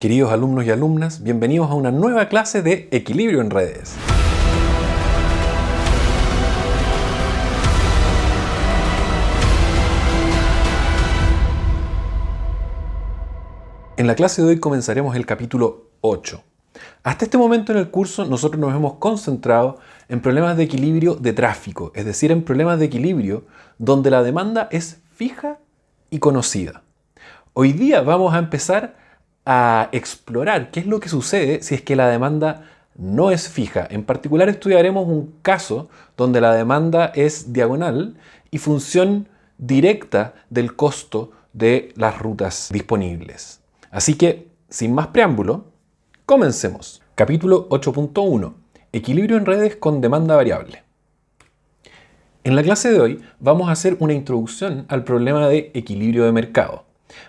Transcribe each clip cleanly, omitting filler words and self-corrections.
Queridos alumnos y alumnas, bienvenidos a una nueva clase de Equilibrio en Redes. En la clase de hoy comenzaremos el capítulo 8. Hasta este momento en el curso nosotros nos hemos concentrado en problemas de equilibrio de tráfico, es decir, en problemas de equilibrio donde la demanda es fija y conocida. Hoy día vamos a empezar a explorar qué es lo que sucede si es que la demanda no es fija. En particular estudiaremos un caso donde la demanda es diagonal y función directa del costo de las rutas disponibles. Así que, sin más preámbulo, comencemos. Capítulo 8.1. Equilibrio en redes con demanda variable. En la clase de hoy vamos a hacer una introducción al problema de equilibrio de mercado.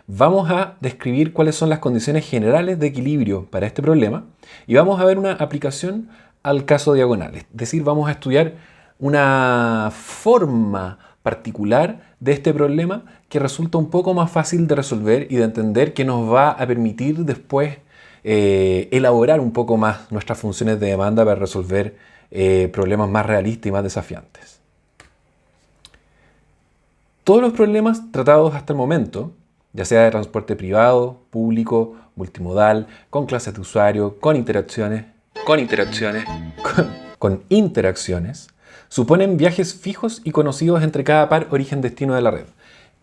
Vamos a describir cuáles son las condiciones generales de equilibrio para este problema y vamos a ver una aplicación al caso diagonal. Es decir, vamos a estudiar una forma particular de este problema que resulta un poco más fácil de resolver y de entender, que nos va a permitir después elaborar un poco más nuestras funciones de demanda para resolver problemas más realistas y más desafiantes. Todos los problemas tratados hasta el momento, ya sea de transporte privado, público, multimodal, con clases de usuario, con interacciones, suponen viajes fijos y conocidos entre cada par origen-destino de la red.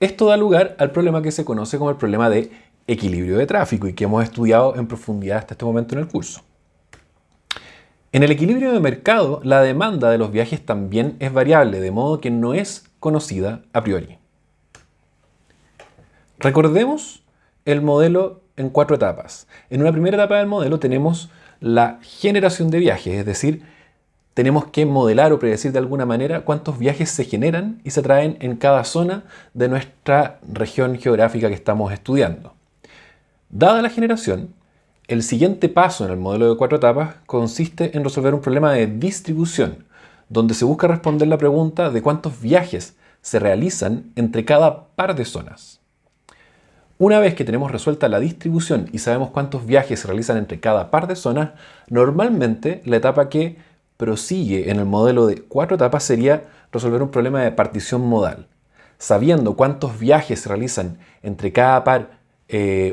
Esto da lugar al problema que se conoce como el problema de equilibrio de tráfico y que hemos estudiado en profundidad hasta este momento en el curso. En el equilibrio de mercado, la demanda de los viajes también es variable, de modo que no es conocida a priori. Recordemos el modelo en 4 etapas. En una primera etapa del modelo tenemos la generación de viajes, es decir, tenemos que modelar o predecir de alguna manera cuántos viajes se generan y se traen en cada zona de nuestra región geográfica que estamos estudiando. Dada la generación, el siguiente paso en el modelo de 4 etapas consiste en resolver un problema de distribución, donde se busca responder la pregunta de cuántos viajes se realizan entre cada par de zonas. Una vez que tenemos resuelta la distribución y sabemos cuántos viajes se realizan entre cada par de zonas, normalmente la etapa que prosigue en el modelo de 4 etapas sería resolver un problema de partición modal. Sabiendo cuántos viajes se realizan entre cada par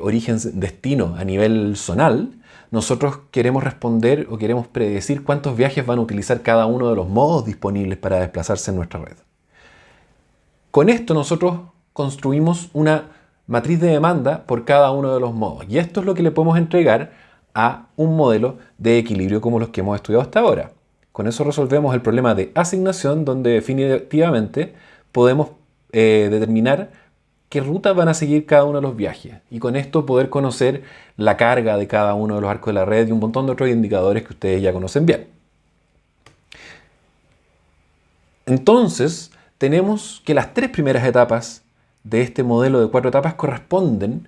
origen-destino a nivel zonal, nosotros queremos responder o queremos predecir cuántos viajes van a utilizar cada uno de los modos disponibles para desplazarse en nuestra red. Con esto nosotros construimos una matriz de demanda por cada uno de los modos. Y esto es lo que le podemos entregar a un modelo de equilibrio como los que hemos estudiado hasta ahora. Con eso resolvemos el problema de asignación, donde definitivamente podemos determinar qué rutas van a seguir cada uno de los viajes. Y con esto poder conocer la carga de cada uno de los arcos de la red y un montón de otros indicadores que ustedes ya conocen bien. Entonces, tenemos que las 3 primeras etapas de este modelo de 4 etapas corresponden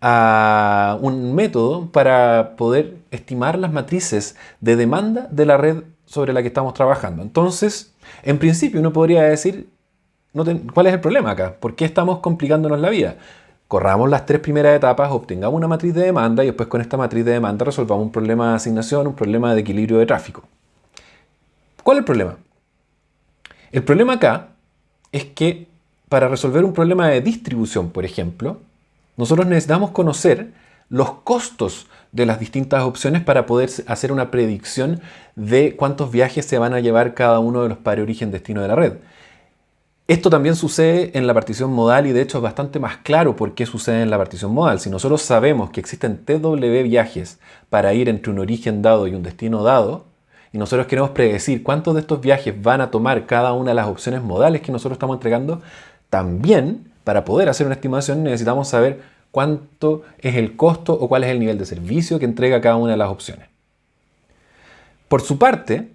a un método para poder estimar las matrices de demanda de la red sobre la que estamos trabajando. Entonces, en principio uno podría decir, ¿cuál es el problema acá? ¿Por qué estamos complicándonos la vida? Corramos las 3 primeras etapas, obtengamos una matriz de demanda y después con esta matriz de demanda resolvamos un problema de asignación, un problema de equilibrio de tráfico. ¿Cuál es el problema? El problema acá es que para resolver un problema de distribución, por ejemplo, nosotros necesitamos conocer los costos de las distintas opciones para poder hacer una predicción de cuántos viajes se van a llevar cada uno de los pares origen-destino de la red. Esto también sucede en la partición modal y de hecho es bastante más claro por qué sucede en la partición modal. Si nosotros sabemos que existen TW viajes para ir entre un origen dado y un destino dado, y nosotros queremos predecir cuántos de estos viajes van a tomar cada una de las opciones modales que nosotros estamos entregando, también para poder hacer una estimación necesitamos saber cuánto es el costo o cuál es el nivel de servicio que entrega cada una de las opciones. Por su parte,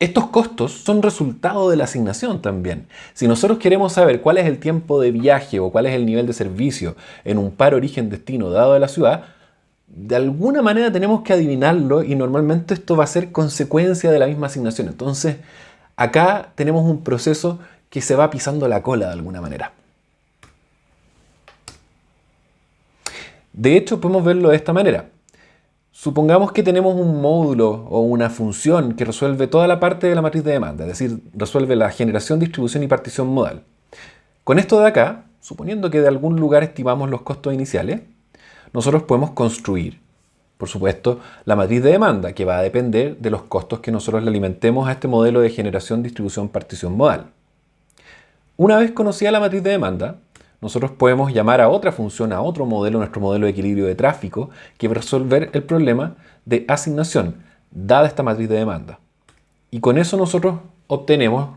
estos costos son resultado de la asignación también. Si nosotros queremos saber cuál es el tiempo de viaje o cuál es el nivel de servicio en un par origen-destino dado de la ciudad, de alguna manera tenemos que adivinarlo y normalmente esto va a ser consecuencia de la misma asignación. Entonces, acá tenemos un proceso que se va pisando la cola de alguna manera. De hecho, podemos verlo de esta manera. Supongamos que tenemos un módulo o una función que resuelve toda la parte de la matriz de demanda, es decir, resuelve la generación, distribución y partición modal. Con esto de acá, suponiendo que de algún lugar estimamos los costos iniciales, nosotros podemos construir, por supuesto, la matriz de demanda, que va a depender de los costos que nosotros le alimentemos a este modelo de generación, distribución, partición modal. Una vez conocida la matriz de demanda, nosotros podemos llamar a otra función, a otro modelo, nuestro modelo de equilibrio de tráfico, que va a resolver el problema de asignación, dada esta matriz de demanda. Y con eso nosotros obtenemos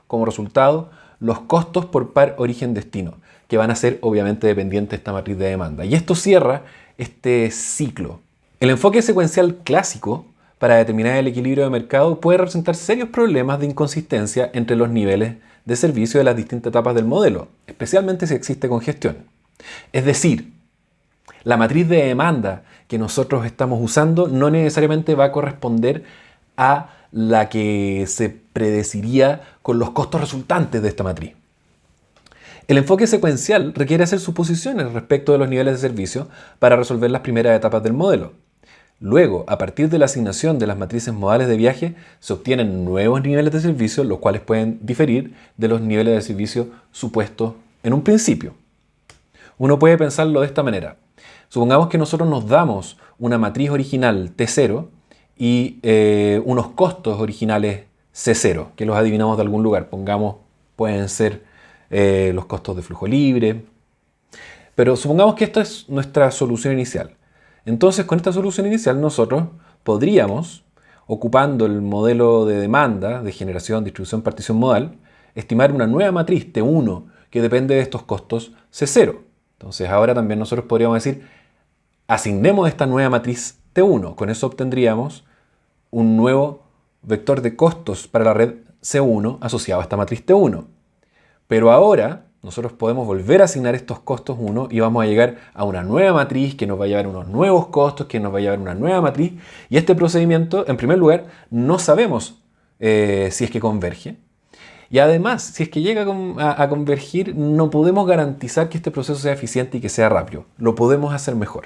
como resultado los costos por par origen-destino, que van a ser obviamente dependientes de esta matriz de demanda. Y esto cierra este ciclo. El enfoque secuencial clásico para determinar el equilibrio de mercado puede representar serios problemas de inconsistencia entre los niveles de servicio de las distintas etapas del modelo, especialmente si existe congestión. Es decir, la matriz de demanda que nosotros estamos usando no necesariamente va a corresponder a la que se predeciría con los costos resultantes de esta matriz. El enfoque secuencial requiere hacer suposiciones respecto de los niveles de servicio para resolver las primeras etapas del modelo. Luego, a partir de la asignación de las matrices modales de viaje, se obtienen nuevos niveles de servicio, los cuales pueden diferir de los niveles de servicio supuestos en un principio. Uno puede pensarlo de esta manera. Supongamos que nosotros nos damos una matriz original T0 y unos costos originales C0, que los adivinamos de algún lugar. Pongamos, pueden ser los costos de flujo libre. Pero supongamos que esta es nuestra solución inicial. Entonces, con esta solución inicial nosotros podríamos, ocupando el modelo de demanda, de generación, distribución, partición modal, estimar una nueva matriz T1 que depende de estos costos C0. Entonces, ahora también nosotros podríamos decir, asignemos esta nueva matriz T1. Con eso obtendríamos un nuevo vector de costos para la red C1 asociado a esta matriz T1. Pero ahora nosotros podemos volver a asignar estos costos 1 y vamos a llegar a una nueva matriz que nos va a llevar unos nuevos costos, que nos va a llevar una nueva matriz. Y este procedimiento, en primer lugar, no sabemos si es que converge. Y además, si es que llega a convergir, no podemos garantizar que este proceso sea eficiente y que sea rápido. Lo podemos hacer mejor.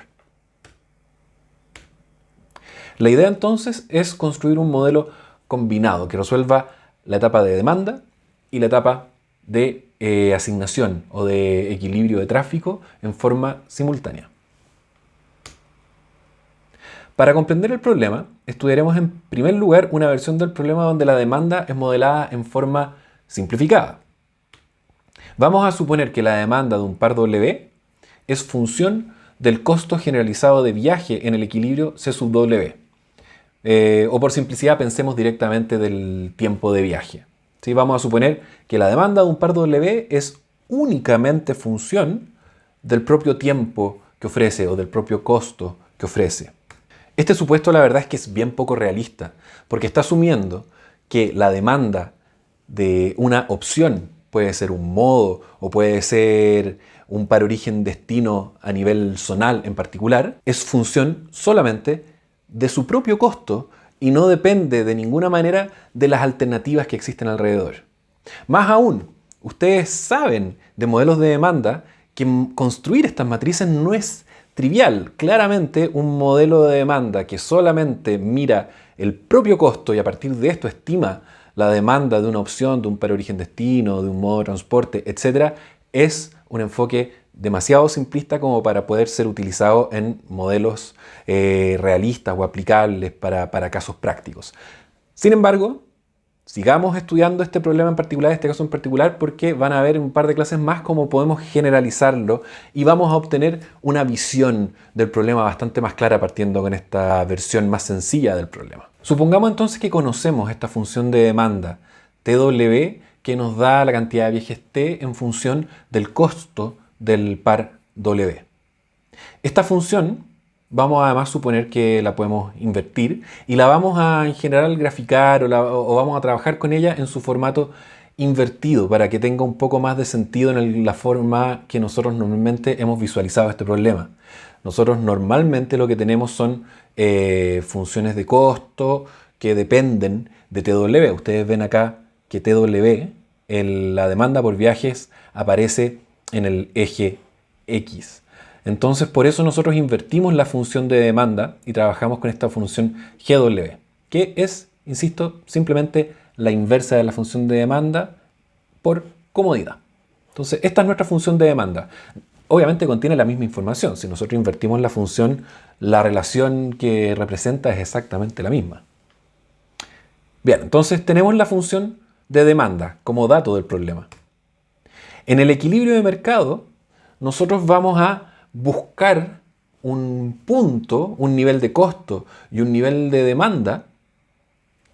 La idea entonces es construir un modelo combinado que resuelva la etapa de demanda y la etapa de asignación o de equilibrio de tráfico en forma simultánea. Para comprender el problema, estudiaremos en primer lugar una versión del problema donde la demanda es modelada en forma simplificada. Vamos a suponer que la demanda de un par W es función del costo generalizado de viaje en el equilibrio C sub W. O por simplicidad pensemos directamente del tiempo de viaje. ¿Sí? Vamos a suponer que la demanda de un par W es únicamente función del propio tiempo que ofrece o del propio costo que ofrece. Este supuesto la verdad es que es bien poco realista, porque está asumiendo que la demanda de una opción, puede ser un modo o puede ser un par origen-destino a nivel zonal en particular, es función solamente de su propio costo y no depende de ninguna manera de las alternativas que existen alrededor. Más aún, ustedes saben de modelos de demanda que construir estas matrices no es trivial. Claramente, un modelo de demanda que solamente mira el propio costo y a partir de esto estima la demanda de una opción, de un par origen-destino, de un modo de transporte, etc., es un enfoque demasiado simplista como para poder ser utilizado en modelos realistas o aplicables para casos prácticos. Sin embargo, sigamos estudiando este problema en particular, este caso en particular, porque van a haber un par de clases más cómo podemos generalizarlo y vamos a obtener una visión del problema bastante más clara partiendo con esta versión más sencilla del problema. Supongamos entonces que conocemos esta función de demanda TW que nos da la cantidad de viajes T en función del costo del par W. Esta función vamos además a suponer que la podemos invertir y la vamos a en general graficar o vamos a trabajar con ella en su formato invertido para que tenga un poco más de sentido en la forma que nosotros normalmente hemos visualizado este problema. Nosotros normalmente lo que tenemos son funciones de costo que dependen de TW. Ustedes ven acá que TW, la demanda por viajes, aparece en el eje X. Entonces, por eso nosotros invertimos la función de demanda y trabajamos con esta función GW, que es, insisto, simplemente la inversa de la función de demanda por comodidad. Entonces, esta es nuestra función de demanda. Obviamente contiene la misma información. Si nosotros invertimos la función, la relación que representa es exactamente la misma. Bien, entonces tenemos la función de demanda como dato del problema. En el equilibrio de mercado, nosotros vamos a buscar un punto, un nivel de costo y un nivel de demanda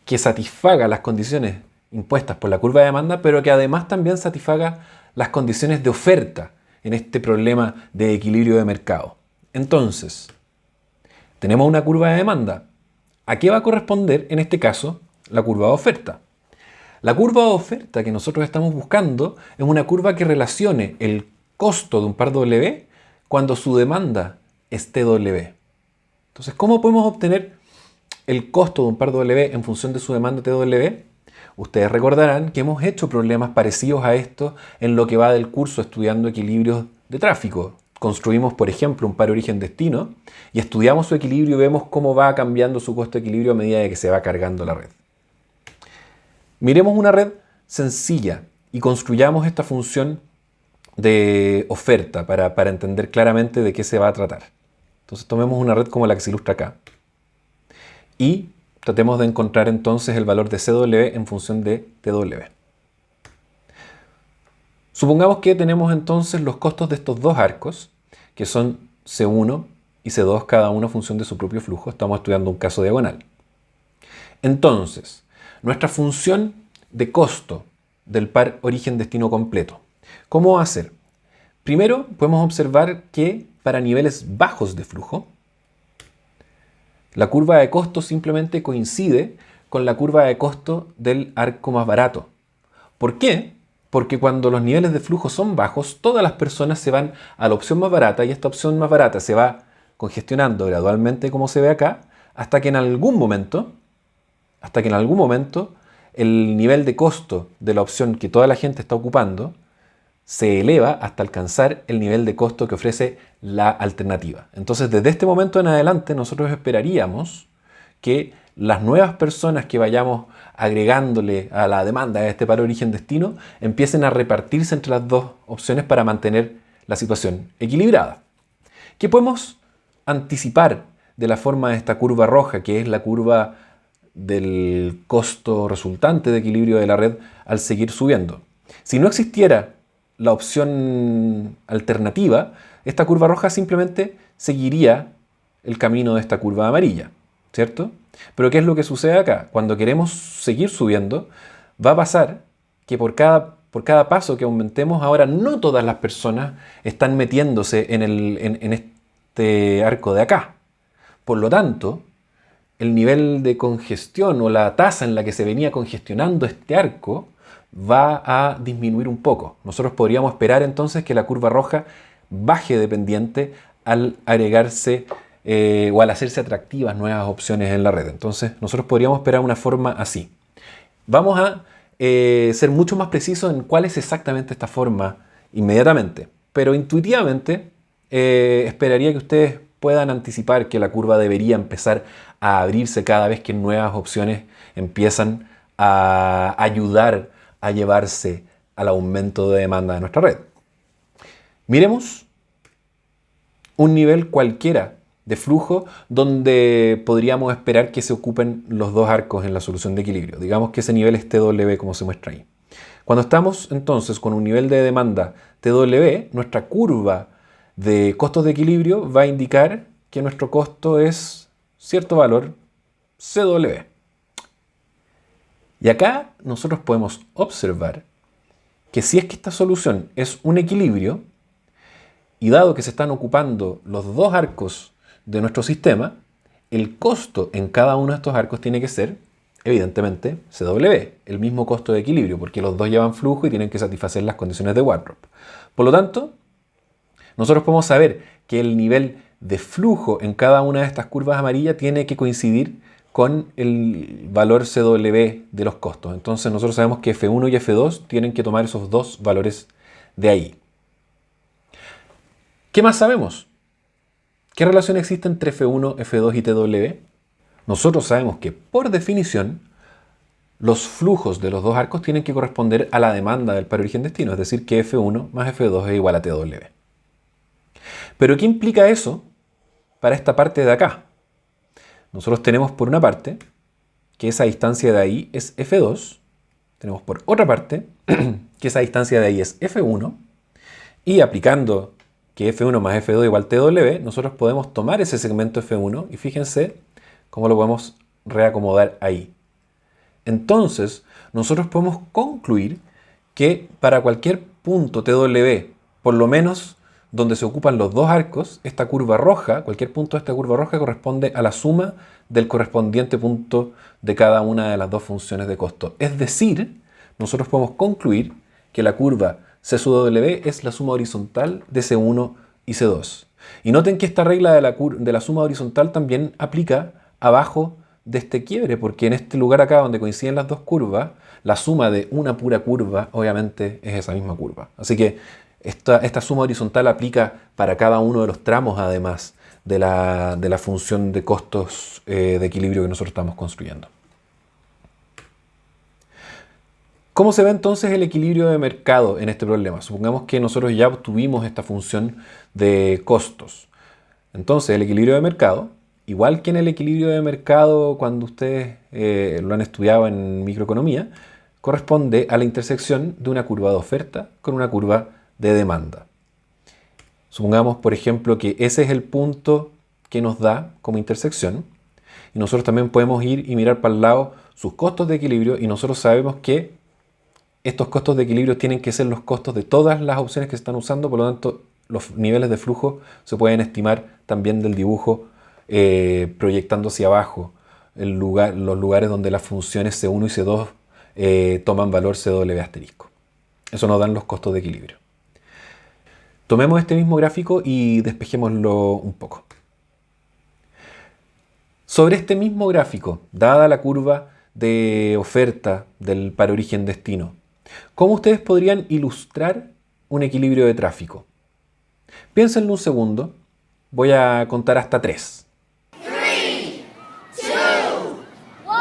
que satisfaga las condiciones impuestas por la curva de demanda, pero que además también satisfaga las condiciones de oferta en este problema de equilibrio de mercado. Entonces, tenemos una curva de demanda. ¿A qué va a corresponder en este caso la curva de oferta? La curva de oferta que nosotros estamos buscando es una curva que relacione el costo de un par W cuando su demanda es TW. Entonces, ¿cómo podemos obtener el costo de un par W en función de su demanda TW? Ustedes recordarán que hemos hecho problemas parecidos a esto en lo que va del curso estudiando equilibrios de tráfico. Construimos, por ejemplo, un par origen-destino y estudiamos su equilibrio y vemos cómo va cambiando su costo de equilibrio a medida de que se va cargando la red. Miremos una red sencilla y construyamos esta función de oferta para entender claramente de qué se va a tratar. Entonces tomemos una red como la que se ilustra acá y tratemos de encontrar entonces el valor de CW en función de TW. Supongamos que tenemos entonces los costos de estos dos arcos, que son C1 y C2 cada uno en función de su propio flujo. Estamos estudiando un caso diagonal. Entonces, nuestra función de costo del par origen-destino completo. ¿Cómo va a ser? Primero, podemos observar que para niveles bajos de flujo, la curva de costo simplemente coincide con la curva de costo del arco más barato. ¿Por qué? Porque cuando los niveles de flujo son bajos, todas las personas se van a la opción más barata y esta opción más barata se va congestionando gradualmente, como se ve acá, hasta que en algún momento el nivel de costo de la opción que toda la gente está ocupando se eleva hasta alcanzar el nivel de costo que ofrece la alternativa. Entonces, desde este momento en adelante, nosotros esperaríamos que las nuevas personas que vayamos agregándole a la demanda de este par origen-destino empiecen a repartirse entre las dos opciones para mantener la situación equilibrada. ¿Qué podemos anticipar de la forma de esta curva roja, que es la curva del costo resultante de equilibrio de la red al seguir subiendo? Si no existiera la opción alternativa, esta curva roja simplemente seguiría el camino de esta curva amarilla, ¿cierto? Pero ¿qué es lo que sucede acá? Cuando queremos seguir subiendo, va a pasar que por cada paso que aumentemos, ahora no todas las personas están metiéndose en este arco de acá. Por lo tanto, el nivel de congestión o la tasa en la que se venía congestionando este arco va a disminuir un poco. Nosotros podríamos esperar entonces que la curva roja baje de pendiente al agregarse o al hacerse atractivas nuevas opciones en la red. Entonces nosotros podríamos esperar una forma así. Vamos a ser mucho más precisos en cuál es exactamente esta forma inmediatamente, pero intuitivamente esperaría que ustedes puedan anticipar que la curva debería empezar a abrirse cada vez que nuevas opciones empiezan a ayudar a llevarse al aumento de demanda de nuestra red. Miremos un nivel cualquiera de flujo donde podríamos esperar que se ocupen los dos arcos en la solución de equilibrio. Digamos que ese nivel es TW como se muestra ahí. Cuando estamos entonces con un nivel de demanda TW, nuestra curva de costos de equilibrio va a indicar que nuestro costo es cierto valor CW. Y acá nosotros podemos observar que si es que esta solución es un equilibrio, y dado que se están ocupando los dos arcos de nuestro sistema, el costo en cada uno de estos arcos tiene que ser, evidentemente, CW, el mismo costo de equilibrio, porque los dos llevan flujo y tienen que satisfacer las condiciones de Wardrop. Por lo tanto, nosotros podemos saber que el nivel de flujo en cada una de estas curvas amarillas tiene que coincidir con el valor CW de los costos. Entonces nosotros sabemos que F1 y F2 tienen que tomar esos dos valores de ahí. ¿Qué más sabemos? ¿Qué relación existe entre F1, F2 y TW? Nosotros sabemos que, por definición, los flujos de los dos arcos tienen que corresponder a la demanda del par origen-destino, es decir, que F1 más F2 es igual a TW. ¿Pero qué implica eso para esta parte de acá? Nosotros tenemos por una parte que esa distancia de ahí es F2, tenemos por otra parte que esa distancia de ahí es F1, y aplicando que F1 más F2 igual TW, nosotros podemos tomar ese segmento F1 y fíjense cómo lo podemos reacomodar ahí. Entonces, nosotros podemos concluir que para cualquier punto TW, por lo menos donde se ocupan los dos arcos, esta curva roja, cualquier punto de esta curva roja corresponde a la suma del correspondiente punto de cada una de las dos funciones de costo. Es decir, nosotros podemos concluir que la curva C sub W es la suma horizontal de C1 y C2. Y noten que esta regla de la suma horizontal también aplica abajo de este quiebre, porque en este lugar acá donde coinciden las dos curvas, la suma de una pura curva obviamente es esa misma curva. Así que esta suma horizontal aplica para cada uno de los tramos, además de la función de costos de equilibrio que nosotros estamos construyendo. ¿Cómo se ve entonces el equilibrio de mercado en este problema? Supongamos que nosotros ya obtuvimos esta función de costos. Entonces el equilibrio de mercado, igual que en el equilibrio de mercado cuando ustedes lo han estudiado en microeconomía, corresponde a la intersección de una curva de oferta con una curva de demanda. Supongamos, por ejemplo, que ese es el punto que nos da como intersección, y nosotros también podemos ir y mirar para el lado sus costos de equilibrio, y nosotros sabemos que estos costos de equilibrio tienen que ser los costos de todas las opciones que se están usando, por lo tanto los niveles de flujo se pueden estimar también del dibujo proyectando hacia abajo los lugares donde las funciones C1 y C2 toman valor CW asterisco. Eso nos dan los costos de equilibrio. Tomemos este mismo gráfico y despejémoslo un poco. Sobre este mismo gráfico, dada la curva de oferta del par origen-destino, ¿cómo ustedes podrían ilustrar un equilibrio de tráfico? Piénsenlo un segundo. Voy a contar hasta 3. 3, 2, 1.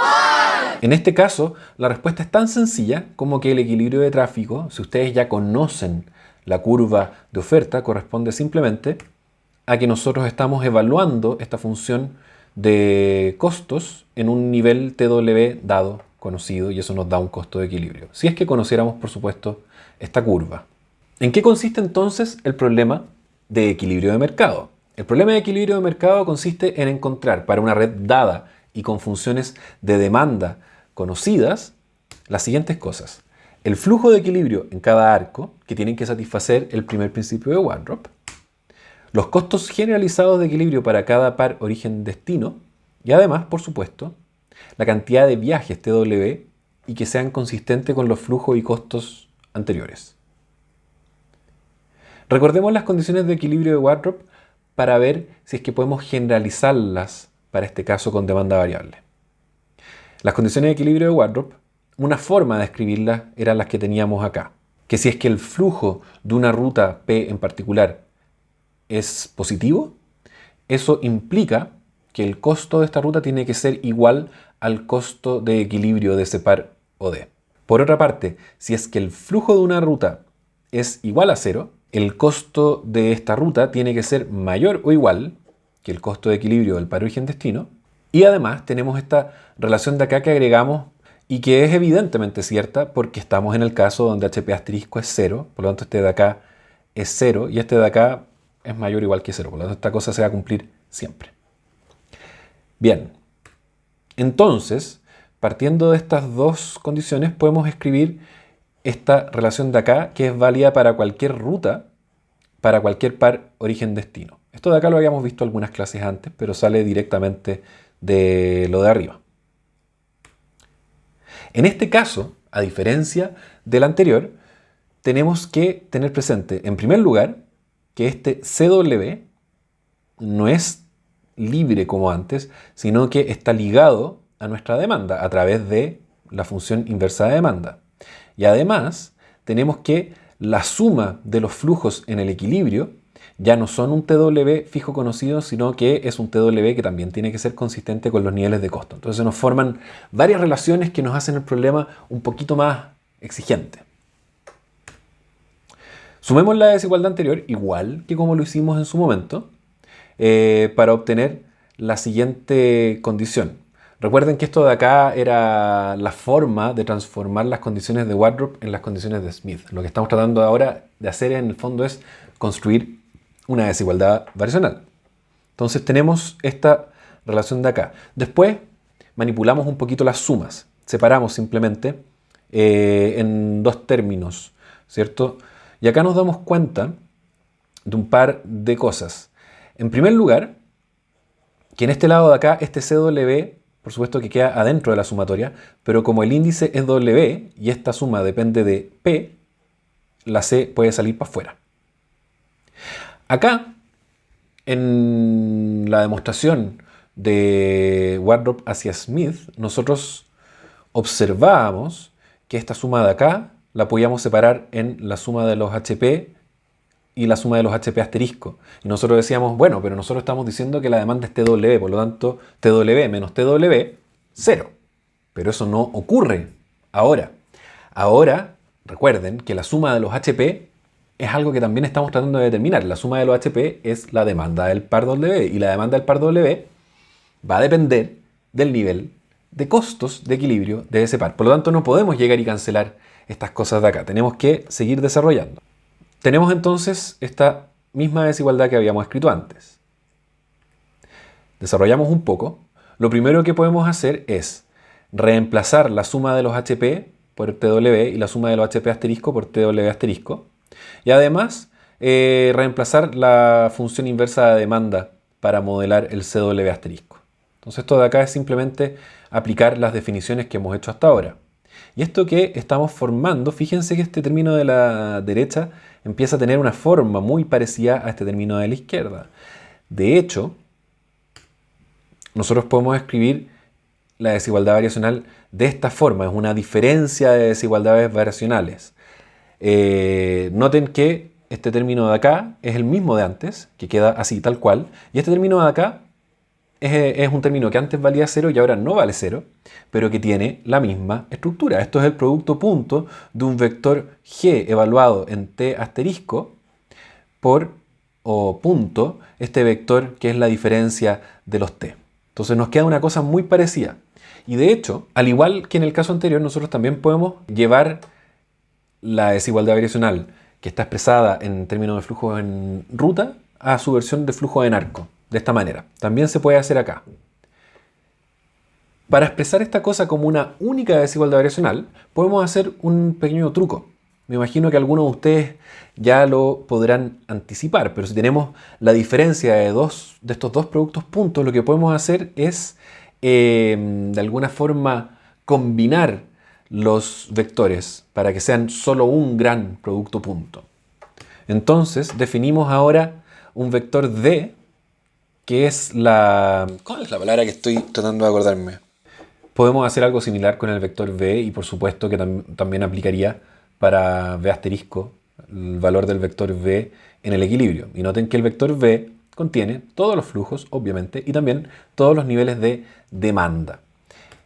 En este caso, la respuesta es tan sencilla como que el equilibrio de tráfico, si ustedes ya conocen la curva de oferta, corresponde simplemente a que nosotros estamos evaluando esta función de costos en un nivel TW dado, conocido, y eso nos da un costo de equilibrio. Si es que conociéramos, por supuesto, esta curva. ¿En qué consiste entonces el problema de equilibrio de mercado? El problema de equilibrio de mercado consiste en encontrar para una red dada y con funciones de demanda conocidas las siguientes cosas. El flujo de equilibrio en cada arco, que tienen que satisfacer el primer principio de Waldrop, los costos generalizados de equilibrio para cada par origen-destino, y además, por supuesto, la cantidad de viajes TW y que sean consistentes con los flujos y costos anteriores. Recordemos las condiciones de equilibrio de Waldrop para ver si es que podemos generalizarlas para este caso con demanda variable. Las condiciones de equilibrio de Waldrop, una forma de escribirlas eran las que teníamos acá, que si es que el flujo de una ruta P en particular es positivo, eso implica que el costo de esta ruta tiene que ser igual al costo de equilibrio de ese par OD. Por otra parte, si es que el flujo de una ruta es igual a 0, el costo de esta ruta tiene que ser mayor o igual que el costo de equilibrio del par origen-destino. Y además tenemos esta relación de acá que agregamos y que es evidentemente cierta porque estamos en el caso donde HP asterisco es 0, por lo tanto este de acá es 0 y este de acá es mayor o igual que 0, por lo tanto esta cosa se va a cumplir siempre. Bien, entonces, partiendo de estas dos condiciones, podemos escribir esta relación de acá, que es válida para cualquier ruta, para cualquier par origen-destino. Esto de acá lo habíamos visto algunas clases antes, pero sale directamente de lo de arriba. En este caso, a diferencia del anterior, tenemos que tener presente, en primer lugar, que este CW no es libre como antes, sino que está ligado a nuestra demanda a través de la función inversa de demanda. Y además tenemos que la suma de los flujos en el equilibrio ya no son un TW fijo conocido, sino que es un TW que también tiene que ser consistente con los niveles de costo. Entonces nos forman varias relaciones que nos hacen el problema un poquito más exigente. Sumemos la desigualdad anterior, igual que como lo hicimos en su momento, para obtener la siguiente condición. Recuerden que esto de acá era la forma de transformar las condiciones de Wardrop en las condiciones de Smith. Lo que estamos tratando ahora de hacer en el fondo es construir una desigualdad variacional. Entonces tenemos esta relación de acá. Después manipulamos un poquito las sumas. Separamos simplemente en dos términos, ¿cierto? Y acá nos damos cuenta de un par de cosas. En primer lugar, que en este lado de acá, este CW, por supuesto que queda adentro de la sumatoria, pero como el índice es W y esta suma depende de P, la C puede salir para afuera. Acá, en la demostración de Wardrop hacia Smith, nosotros observábamos que esta suma de acá la podíamos separar en la suma de los HP y la suma de los HP asterisco. Y nosotros decíamos, bueno, pero nosotros estamos diciendo que la demanda es TW, por lo tanto, TW menos TW, 0. Pero eso no ocurre ahora. Ahora, recuerden que la suma de los HP es algo que también estamos tratando de determinar. La suma de los HP es la demanda del par W, y la demanda del par W va a depender del nivel de costos de equilibrio de ese par. Por lo tanto, no podemos llegar y cancelar estas cosas de acá. Tenemos que seguir desarrollando. Tenemos entonces esta misma desigualdad que habíamos escrito antes. Desarrollamos un poco. Lo primero que podemos hacer es reemplazar la suma de los HP por TW y la suma de los HP asterisco por TW asterisco. Y además reemplazar la función inversa de demanda para modelar el CW asterisco. Entonces esto de acá es simplemente aplicar las definiciones que hemos hecho hasta ahora. Y esto que estamos formando, fíjense que este término de la derecha empieza a tener una forma muy parecida a este término de la izquierda. De hecho, nosotros podemos escribir la desigualdad variacional de esta forma. Es una diferencia de desigualdades variacionales. Noten que este término de acá es el mismo de antes, que queda así, tal cual. Y este término de acá es un término que antes valía 0 y ahora no vale 0, pero que tiene la misma estructura. Esto es el producto punto de un vector g evaluado en t asterisco por, o punto, este vector que es la diferencia de los t. Entonces nos queda una cosa muy parecida. Y de hecho, al igual que en el caso anterior, nosotros también podemos llevar la desigualdad variacional que está expresada en términos de flujo en ruta a su versión de flujo en arco. De esta manera. También se puede hacer acá. Para expresar esta cosa como una única desigualdad variacional, podemos hacer un pequeño truco. Me imagino que algunos de ustedes ya lo podrán anticipar, pero si tenemos la diferencia de estos dos productos puntos, lo que podemos hacer es, de alguna forma, combinar los vectores para que sean solo un gran producto punto. Entonces, definimos ahora un vector D, que es la... ¿Cuál es la palabra que estoy tratando de acordarme? Podemos hacer algo similar con el vector V y por supuesto que también aplicaría para V asterisco el valor del vector V en el equilibrio. Y noten que el vector V contiene todos los flujos, obviamente, y también todos los niveles de demanda.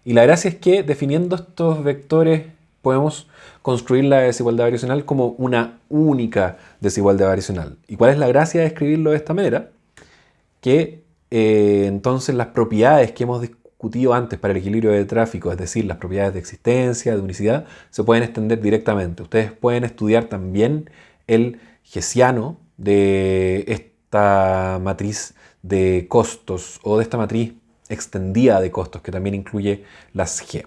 Y la gracia es que definiendo estos vectores podemos construir la desigualdad variacional como una única desigualdad variacional. ¿Y cuál es la gracia de escribirlo de esta manera? Que entonces las propiedades que hemos discutido antes para el equilibrio de tráfico, es decir, las propiedades de existencia, de unicidad, se pueden extender directamente. Ustedes pueden estudiar también el hessiano de esta matriz de costos o de esta matriz extendida de costos que también incluye las G.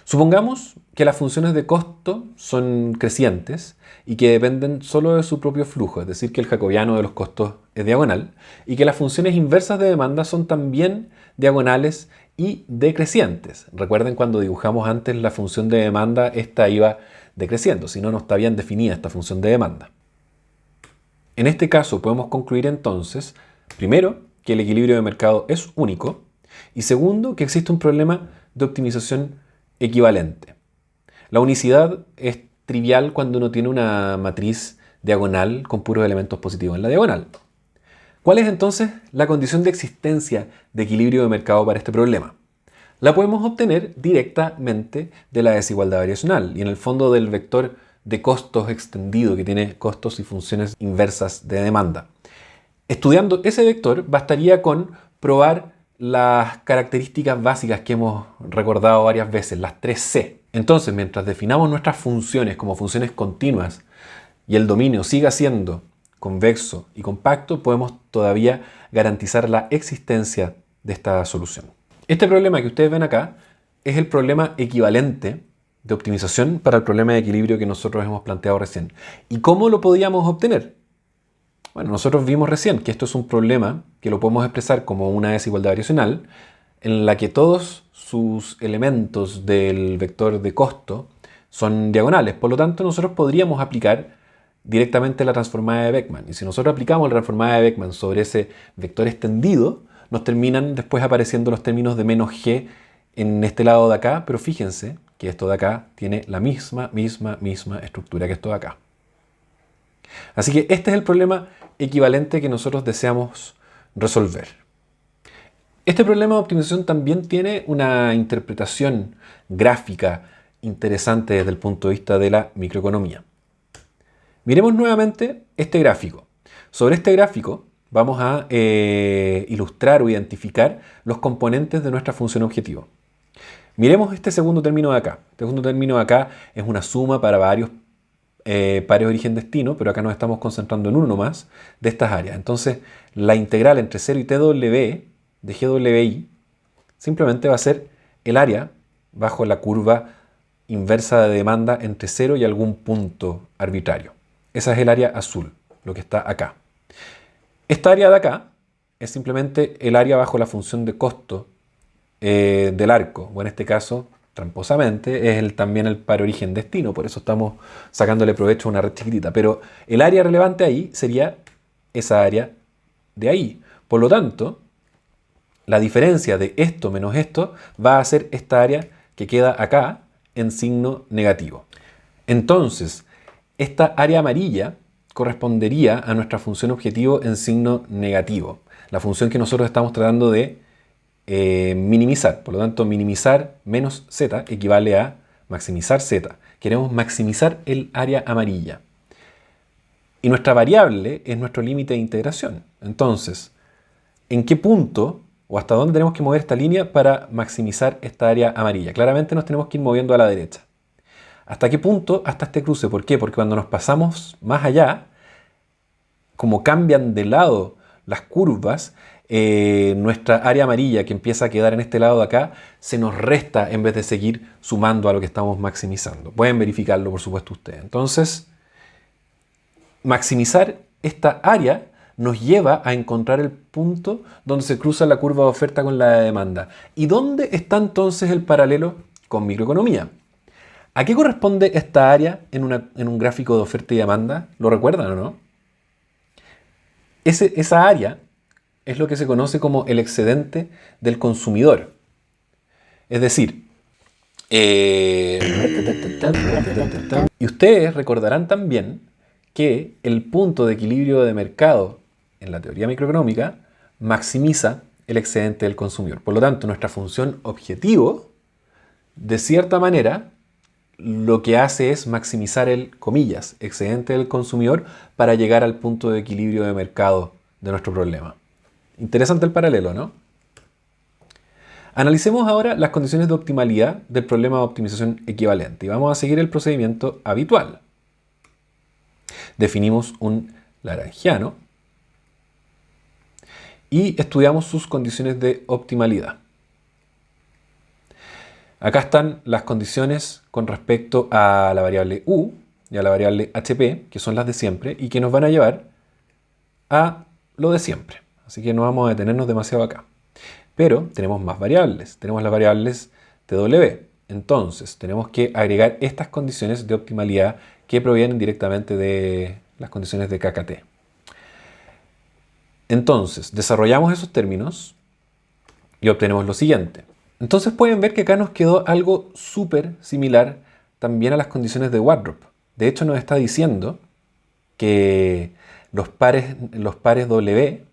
Supongamos que las funciones de costo son crecientes y que dependen solo de su propio flujo, es decir, que el jacobiano de los costos es diagonal, y que las funciones inversas de demanda son también diagonales y decrecientes. Recuerden cuando dibujamos antes la función de demanda, esta iba decreciendo, si no, no está bien definida esta función de demanda. En este caso podemos concluir entonces, primero, que el equilibrio de mercado es único, y segundo, que existe un problema de optimización equivalente. La unicidad es trivial cuando uno tiene una matriz diagonal con puros elementos positivos en la diagonal. ¿Cuál es entonces la condición de existencia de equilibrio de mercado para este problema? La podemos obtener directamente de la desigualdad variacional y en el fondo del vector de costos extendido que tiene costos y funciones inversas de demanda. Estudiando ese vector bastaría con probar las características básicas que hemos recordado varias veces, las 3C. Entonces, mientras definamos nuestras funciones como funciones continuas y el dominio siga siendo convexo y compacto, podemos todavía garantizar la existencia de esta solución. Este problema que ustedes ven acá es el problema equivalente de optimización para el problema de equilibrio que nosotros hemos planteado recién. ¿Y cómo lo podíamos obtener? Bueno, nosotros vimos recién que esto es un problema que lo podemos expresar como una desigualdad variacional en la que todos sus elementos del vector de costo son diagonales. Por lo tanto, nosotros podríamos aplicar directamente la transformada de Beckman. Y si nosotros aplicamos la transformada de Beckman sobre ese vector extendido, nos terminan después apareciendo los términos de menos g en este lado de acá, pero fíjense que esto de acá tiene la misma estructura que esto de acá. Así que este es el problema equivalente que nosotros deseamos resolver. Este problema de optimización también tiene una interpretación gráfica interesante desde el punto de vista de la microeconomía. Miremos nuevamente este gráfico. Sobre este gráfico vamos a ilustrar o identificar los componentes de nuestra función objetivo. Miremos este segundo término de acá. Este segundo término de acá es una suma para varios pares origen-destino, pero acá nos estamos concentrando en uno nomás de estas áreas. Entonces, la integral entre 0 y TW de GWI simplemente va a ser el área bajo la curva inversa de demanda entre 0 y algún punto arbitrario. Esa es el área azul, lo que está acá. Esta área de acá es simplemente el área bajo la función de costo del arco, o en este caso, tramposamente, es también el par origen-destino, por eso estamos sacándole provecho a una red chiquitita. Pero el área relevante ahí sería esa área de ahí. Por lo tanto, la diferencia de esto menos esto va a ser esta área que queda acá en signo negativo. Entonces, esta área amarilla correspondería a nuestra función objetivo en signo negativo, la función que nosotros estamos tratando de minimizar. Por lo tanto, minimizar menos z equivale a maximizar z. Queremos maximizar el área amarilla. Y nuestra variable es nuestro límite de integración. Entonces, ¿en qué punto o hasta dónde tenemos que mover esta línea para maximizar esta área amarilla? Claramente nos tenemos que ir moviendo a la derecha. ¿Hasta qué punto? Hasta este cruce. ¿Por qué? Porque cuando nos pasamos más allá, como cambian de lado las curvas, nuestra área amarilla que empieza a quedar en este lado de acá se nos resta en vez de seguir sumando a lo que estamos maximizando. Pueden verificarlo, por supuesto, ustedes. Entonces, maximizar esta área nos lleva a encontrar el punto donde se cruza la curva de oferta con la de demanda. ¿Y dónde está entonces el paralelo con microeconomía? ¿A qué corresponde esta área en un gráfico de oferta y demanda? ¿Lo recuerdan o no? Esa área es lo que se conoce como el excedente del consumidor. Es decir, y ustedes recordarán también que el punto de equilibrio de mercado en la teoría microeconómica maximiza el excedente del consumidor. Por lo tanto, nuestra función objetivo, de cierta manera, lo que hace es maximizar el, comillas, excedente del consumidor para llegar al punto de equilibrio de mercado de nuestro problema. Interesante el paralelo, ¿no? Analicemos ahora las condiciones de optimalidad del problema de optimización equivalente y vamos a seguir el procedimiento habitual. Definimos un lagrangiano y estudiamos sus condiciones de optimalidad. Acá están las condiciones con respecto a la variable u y a la variable HP, que son las de siempre, y que nos van a llevar a lo de siempre. Así que no vamos a detenernos demasiado acá. Pero tenemos más variables. Tenemos las variables TW. Entonces, tenemos que agregar estas condiciones de optimalidad que provienen directamente de las condiciones de KKT. Entonces, desarrollamos esos términos y obtenemos lo siguiente. Entonces pueden ver que acá nos quedó algo súper similar también a las condiciones de Wardrop. De hecho, nos está diciendo que los pares W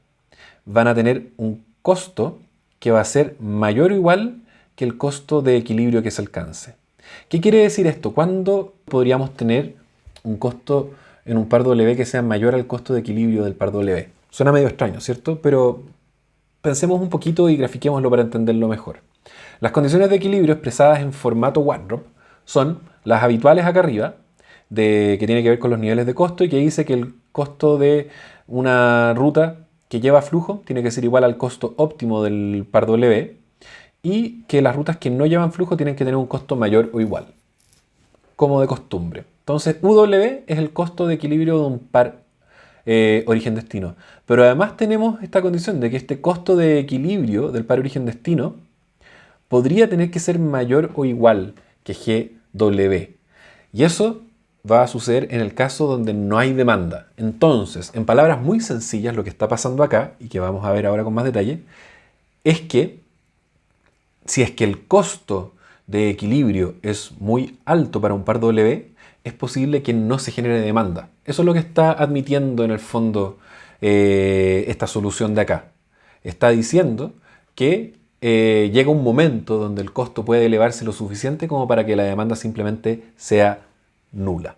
van a tener un costo que va a ser mayor o igual que el costo de equilibrio que se alcance. ¿Qué quiere decir esto? ¿Cuándo podríamos tener un costo en un par W que sea mayor al costo de equilibrio del par W? Suena medio extraño, ¿cierto? Pero pensemos un poquito y grafiquémoslo para entenderlo mejor. Las condiciones de equilibrio expresadas en formato one-drop son las habituales acá arriba, que tiene que ver con los niveles de costo y que dice que el costo de una ruta que lleva flujo tiene que ser igual al costo óptimo del par W y que las rutas que no llevan flujo tienen que tener un costo mayor o igual, como de costumbre. Entonces, UW es el costo de equilibrio de un par origen-destino. Pero además tenemos esta condición de que este costo de equilibrio del par origen-destino podría tener que ser mayor o igual que GW. Y eso va a suceder en el caso donde no hay demanda. Entonces, en palabras muy sencillas, lo que está pasando acá, y que vamos a ver ahora con más detalle, es que si es que el costo de equilibrio es muy alto para un par W, es posible que no se genere demanda. Eso es lo que está admitiendo en el fondo esta solución de acá. Está diciendo que llega un momento donde el costo puede elevarse lo suficiente como para que la demanda simplemente sea nula.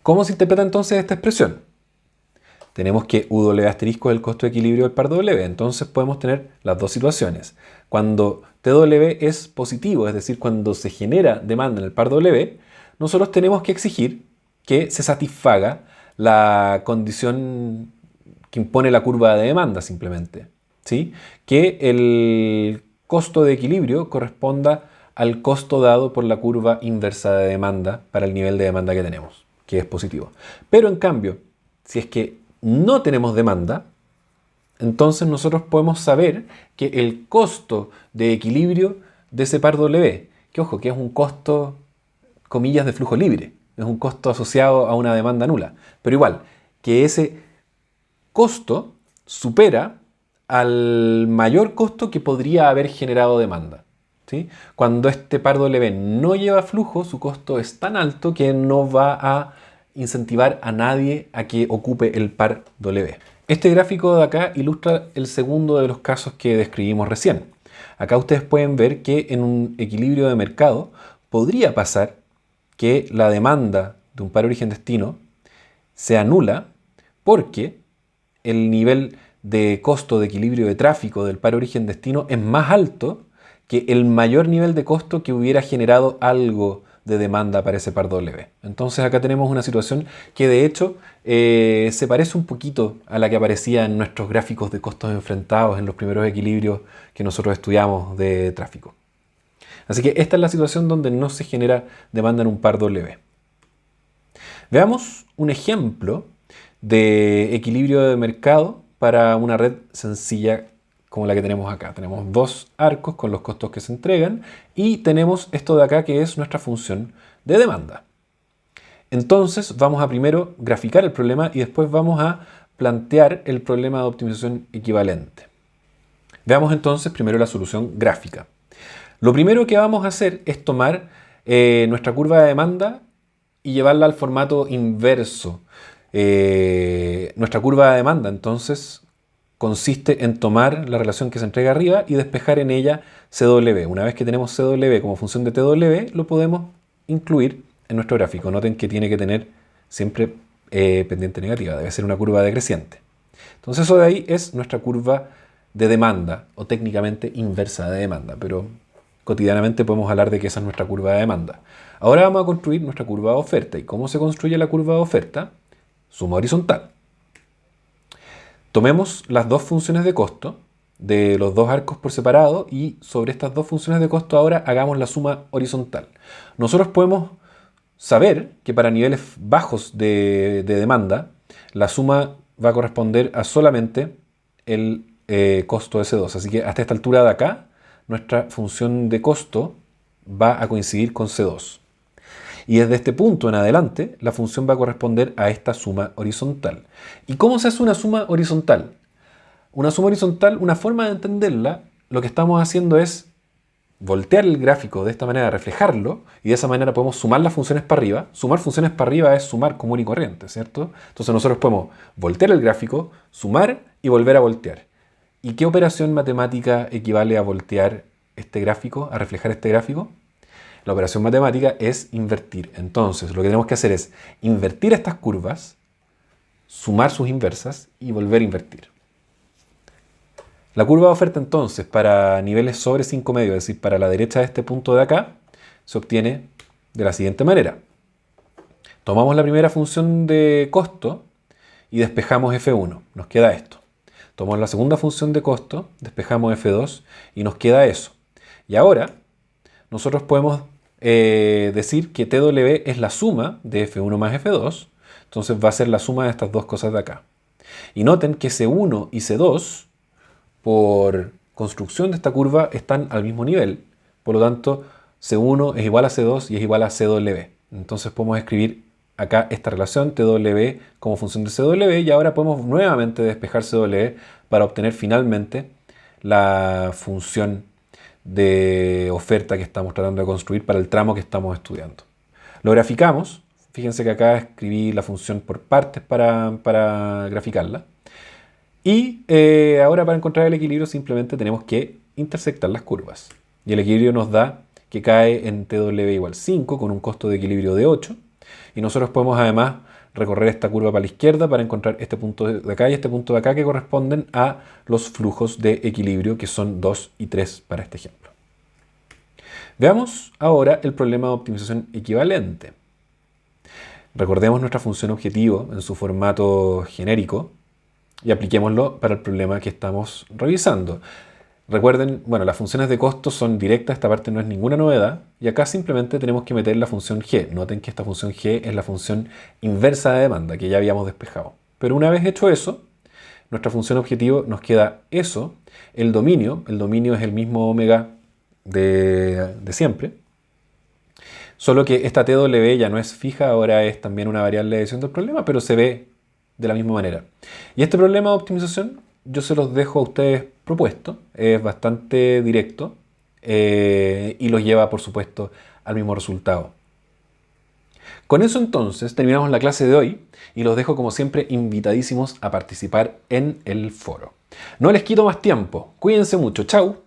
¿Cómo se interpreta entonces esta expresión? Tenemos que UW asterisco es el costo de equilibrio del par W. Entonces podemos tener las dos situaciones. Cuando TW es positivo, es decir, cuando se genera demanda en el par W, nosotros tenemos que exigir que se satisfaga la condición que impone la curva de demanda simplemente. ¿Sí? Que el costo de equilibrio corresponda al costo dado por la curva inversa de demanda para el nivel de demanda que tenemos, que es positivo. Pero en cambio, si es que no tenemos demanda, entonces nosotros podemos saber que el costo de equilibrio de ese par W, que ojo, que es un costo, comillas, de flujo libre, es un costo asociado a una demanda nula, pero igual, que ese costo supera al mayor costo que podría haber generado demanda. ¿Sí? Cuando este par W no lleva flujo, su costo es tan alto que no va a incentivar a nadie a que ocupe el par W. Este gráfico de acá ilustra el segundo de los casos que describimos recién. Acá ustedes pueden ver que en un equilibrio de mercado podría pasar que la demanda de un par origen-destino sea nula porque el nivel de costo de equilibrio de tráfico del par origen-destino es más alto que el mayor nivel de costo que hubiera generado algo de demanda para ese par W. Entonces acá tenemos una situación que de hecho se parece un poquito a la que aparecía en nuestros gráficos de costos enfrentados en los primeros equilibrios que nosotros estudiamos de tráfico. Así que esta es la situación donde no se genera demanda en un par W. Veamos un ejemplo de equilibrio de mercado para una red sencilla como la que tenemos acá. Tenemos dos arcos con los costos que se entregan y tenemos esto de acá que es nuestra función de demanda. Entonces vamos a primero graficar el problema y después vamos a plantear el problema de optimización equivalente. Veamos entonces primero la solución gráfica. Lo primero que vamos a hacer es tomar nuestra curva de demanda y llevarla al formato inverso. Nuestra curva de demanda entonces consiste en tomar la relación que se entrega arriba y despejar en ella CW. Una vez que tenemos CW como función de TW, lo podemos incluir en nuestro gráfico. Noten que tiene que tener siempre pendiente negativa, debe ser una curva decreciente. Entonces eso de ahí es nuestra curva de demanda, o técnicamente inversa de demanda, pero cotidianamente podemos hablar de que esa es nuestra curva de demanda. Ahora vamos a construir nuestra curva de oferta. ¿Y cómo se construye la curva de oferta? Suma horizontal. Tomemos las dos funciones de costo de los dos arcos por separado y sobre estas dos funciones de costo ahora hagamos la suma horizontal. Nosotros podemos saber que para niveles bajos de demanda la suma va a corresponder a solamente el costo de C2. Así que hasta esta altura de acá nuestra función de costo va a coincidir con C2. Y desde este punto en adelante, la función va a corresponder a esta suma horizontal. ¿Y cómo se hace una suma horizontal? Una suma horizontal, una forma de entenderla, lo que estamos haciendo es voltear el gráfico de esta manera, reflejarlo, y de esa manera podemos sumar las funciones para arriba. Sumar funciones para arriba es sumar común y corriente, ¿cierto? Entonces nosotros podemos voltear el gráfico, sumar y volver a voltear. ¿Y qué operación matemática equivale a voltear este gráfico, a reflejar este gráfico? La operación matemática es invertir. Entonces, lo que tenemos que hacer es invertir estas curvas, sumar sus inversas y volver a invertir. La curva de oferta entonces para niveles sobre 5 medios, es decir, para la derecha de este punto de acá, se obtiene de la siguiente manera. Tomamos la primera función de costo y despejamos f1. Nos queda esto. Tomamos la segunda función de costo, despejamos f2 y nos queda eso. Y ahora nosotros podemos decir que TW es la suma de f1 más f2. Entonces va a ser la suma de estas dos cosas de acá. Y noten que C1 y C2, por construcción de esta curva, están al mismo nivel. Por lo tanto, C1 es igual a C2 y es igual a CW. Entonces podemos escribir acá esta relación TW como función de CW y ahora podemos nuevamente despejar CW para obtener finalmente la función de oferta que estamos tratando de construir para el tramo que estamos estudiando. Lo graficamos. Fíjense que acá escribí la función por partes para graficarla. Y ahora para encontrar el equilibrio simplemente tenemos que intersectar las curvas. Y el equilibrio nos da que cae en TW igual 5 con un costo de equilibrio de 8. Y nosotros podemos además recorrer esta curva para la izquierda para encontrar este punto de acá y este punto de acá que corresponden a los flujos de equilibrio que son 2 y 3 para este ejemplo. Veamos ahora el problema de optimización equivalente. Recordemos nuestra función objetivo en su formato genérico y apliquémoslo para el problema que estamos revisando. Recuerden, bueno, las funciones de costo son directas, esta parte no es ninguna novedad, y acá simplemente tenemos que meter la función g. Noten que esta función g es la función inversa de demanda, que ya habíamos despejado. Pero una vez hecho eso, nuestra función objetivo nos queda eso, el dominio es el mismo omega de siempre, solo que esta TW ya no es fija, ahora es también una variable de decisión del problema, pero se ve de la misma manera. Y este problema de optimización yo se los dejo a ustedes propuesto, es bastante directo y los lleva, por supuesto, al mismo resultado. Con eso entonces terminamos la clase de hoy y los dejo como siempre invitadísimos a participar en el foro. No les quito más tiempo, cuídense mucho, chao.